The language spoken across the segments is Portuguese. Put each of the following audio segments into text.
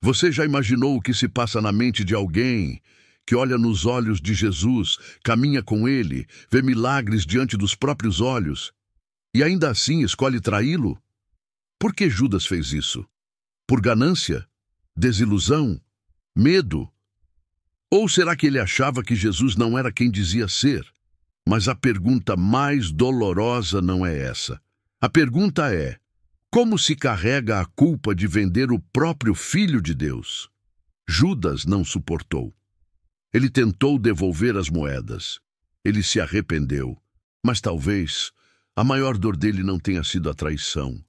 Você já imaginou o que se passa na mente de alguém que olha nos olhos de Jesus, caminha com ele, vê milagres diante dos próprios olhos e ainda assim escolhe traí-lo? Por que Judas fez isso? Por ganância? Desilusão? Medo? Ou será que ele achava que Jesus não era quem dizia ser? Mas a pergunta mais dolorosa não é essa. A pergunta é: como se carrega a culpa de vender o próprio Filho de Deus? Judas não suportou. Ele tentou devolver as moedas. Ele se arrependeu. Mas talvez a maior dor dele não tenha sido a traição,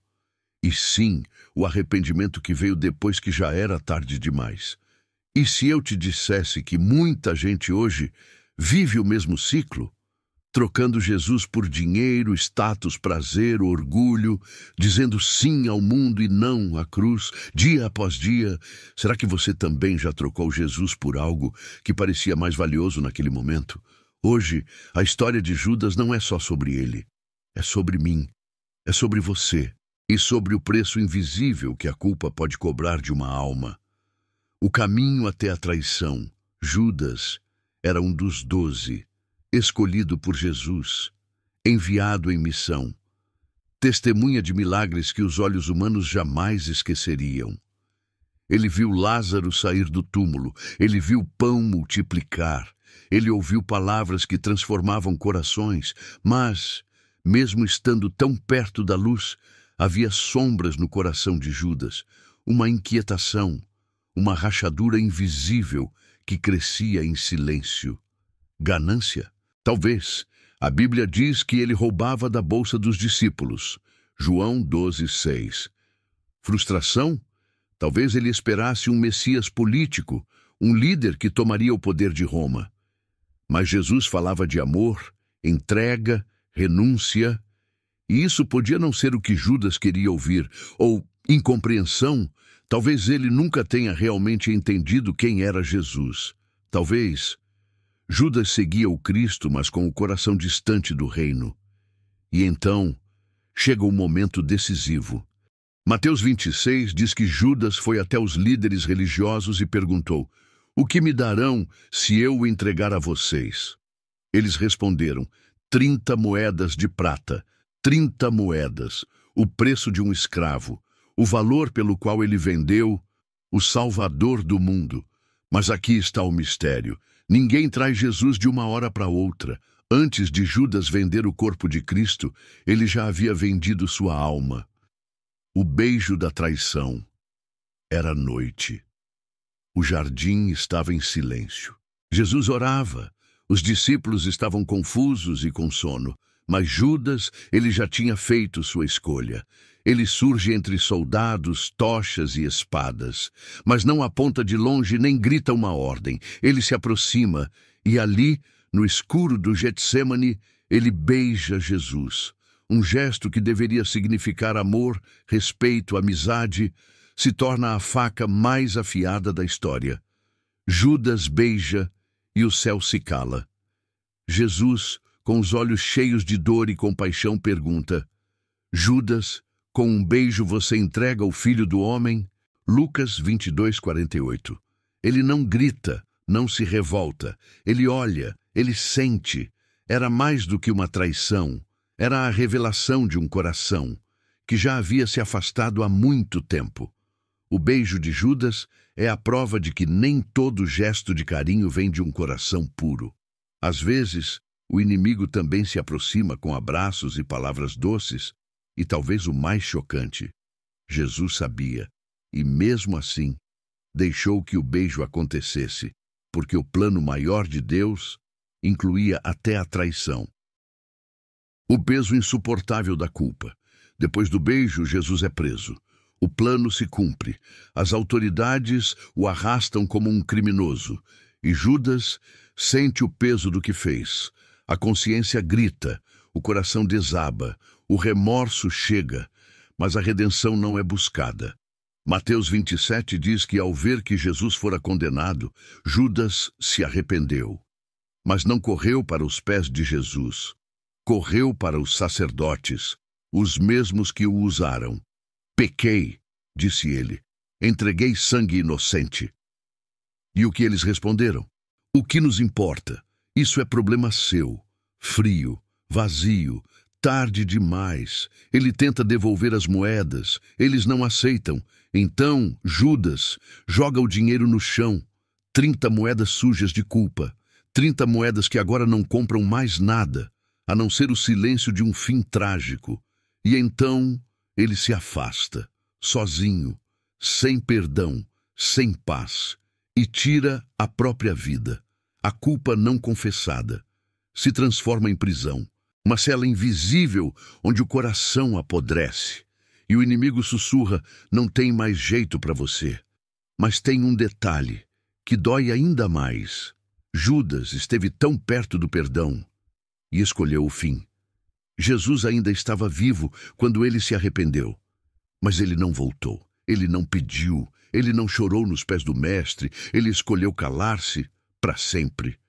e sim o arrependimento que veio depois que já era tarde demais. E se eu te dissesse que muita gente hoje vive o mesmo ciclo, trocando Jesus por dinheiro, status, prazer, orgulho, dizendo sim ao mundo e não à cruz, dia após dia? Será que você também já trocou Jesus por algo que parecia mais valioso naquele momento? Hoje, a história de Judas não é só sobre ele. É sobre mim, é sobre você e sobre o preço invisível que a culpa pode cobrar de uma alma. O caminho até a traição. Judas era um dos 12, escolhido por Jesus, enviado em missão, testemunha de milagres que os olhos humanos jamais esqueceriam. Ele viu Lázaro sair do túmulo, ele viu pão multiplicar, ele ouviu palavras que transformavam corações, mas, mesmo estando tão perto da luz, havia sombras no coração de Judas, uma inquietação, uma rachadura invisível que crescia em silêncio. Ganância? Talvez. A Bíblia diz que ele roubava da bolsa dos discípulos. João 12:6. Frustração? Talvez ele esperasse um Messias político, um líder que tomaria o poder de Roma. Mas Jesus falava de amor, entrega, renúncia, e isso podia não ser o que Judas queria ouvir, ou incompreensão. Talvez ele nunca tenha realmente entendido quem era Jesus. Talvez Judas seguia o Cristo, mas com o coração distante do reino. E então chega o momento decisivo. Mateus 26 diz que Judas foi até os líderes religiosos e perguntou: "O que me darão se eu o entregar a vocês?" Eles responderam: 30 moedas de prata, 30 moedas, o preço de um escravo, o valor pelo qual ele vendeu o Salvador do mundo. Mas aqui está o mistério. Ninguém traz Jesus de uma hora para outra. Antes de Judas vender o corpo de Cristo, ele já havia vendido sua alma. O beijo da traição. Era noite. O jardim estava em silêncio. Jesus orava. Os discípulos estavam confusos e com sono. Mas Judas, ele já tinha feito sua escolha. Ele surge entre soldados, tochas e espadas, mas não aponta de longe nem grita uma ordem. Ele se aproxima e ali, no escuro do Getsêmani, ele beija Jesus. Um gesto que deveria significar amor, respeito, amizade, se torna a faca mais afiada da história. Judas beija e o céu se cala. Jesus, com os olhos cheios de dor e compaixão, pergunta: "Judas, com um beijo você entrega o Filho do Homem?" Lucas 22:48. Ele não grita, não se revolta. Ele olha, ele sente. Era mais do que uma traição. Era a revelação de um coração que já havia se afastado há muito tempo. O beijo de Judas é a prova de que nem todo gesto de carinho vem de um coração puro. Às vezes, o inimigo também se aproxima com abraços e palavras doces, e talvez o mais chocante, Jesus sabia, e mesmo assim, deixou que o beijo acontecesse, porque o plano maior de Deus incluía até a traição. O peso insuportável da culpa. Depois do beijo, Jesus é preso. O plano se cumpre. As autoridades o arrastam como um criminoso, e Judas sente o peso do que fez. A consciência grita, o coração desaba, o remorso chega, mas a redenção não é buscada. Mateus 27 diz que ao ver que Jesus fora condenado, Judas se arrependeu. Mas não correu para os pés de Jesus. Correu para os sacerdotes, os mesmos que o usaram. "Pequei", disse ele. Entreguei sangue inocente. E o que eles responderam? O que nos importa? Isso é problema seu. Frio, vazio, tarde demais. Ele tenta devolver as moedas. Eles não aceitam. Então, Judas joga o dinheiro no chão. 30 moedas sujas de culpa. 30 moedas que agora não compram mais nada, a não ser o silêncio de um fim trágico. E então ele se afasta, sozinho, sem perdão, sem paz, e tira a própria vida. A culpa não confessada se transforma em prisão, uma cela invisível onde o coração apodrece. E o inimigo sussurra: não tem mais jeito para você. Mas tem um detalhe que dói ainda mais. Judas esteve tão perto do perdão e escolheu o fim. Jesus ainda estava vivo quando ele se arrependeu. Mas ele não voltou, ele não pediu, ele não chorou nos pés do mestre, ele escolheu calar-se para sempre.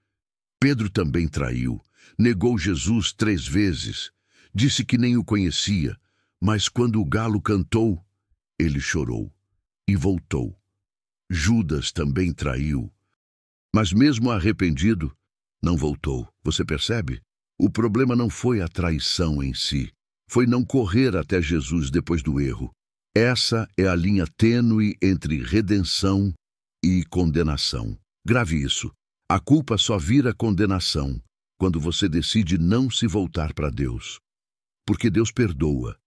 Pedro também traiu, negou Jesus 3 vezes, disse que nem o conhecia, mas quando o galo cantou, ele chorou e voltou. Judas também traiu, mas mesmo arrependido, não voltou. Você percebe? O problema não foi a traição em si, foi não correr até Jesus depois do erro. Essa é a linha tênue entre redenção e condenação. Grave isso. A culpa só vira condenação quando você decide não se voltar para Deus. Porque Deus perdoa,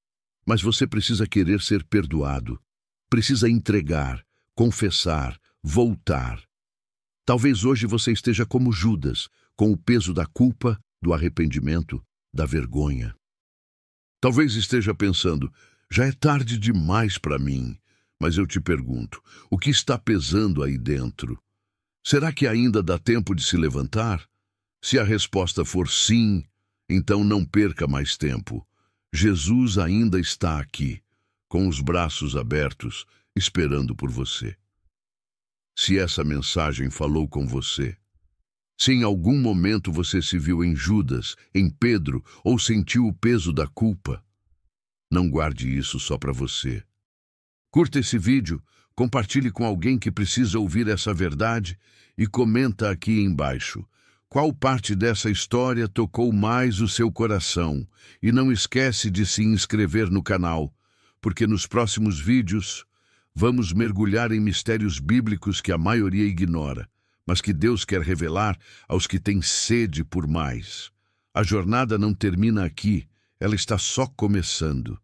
mas você precisa querer ser perdoado. Precisa entregar, confessar, voltar. Talvez hoje você esteja como Judas, com o peso da culpa, do arrependimento, da vergonha. Talvez esteja pensando: já é tarde demais para mim. Mas eu te pergunto, o que está pesando aí dentro? Será que ainda dá tempo de se levantar? Se a resposta for sim, então não perca mais tempo. Jesus ainda está aqui, com os braços abertos, esperando por você. Se essa mensagem falou com você, se em algum momento você se viu em Judas, em Pedro, ou sentiu o peso da culpa, não guarde isso só para você. Curta esse vídeo, compartilhe com alguém que precisa ouvir essa verdade e comenta aqui embaixo qual parte dessa história tocou mais o seu coração. E não esquece de se inscrever no canal, porque nos próximos vídeos vamos mergulhar em mistérios bíblicos que a maioria ignora, mas que Deus quer revelar aos que têm sede por mais. A jornada não termina aqui, ela está só começando.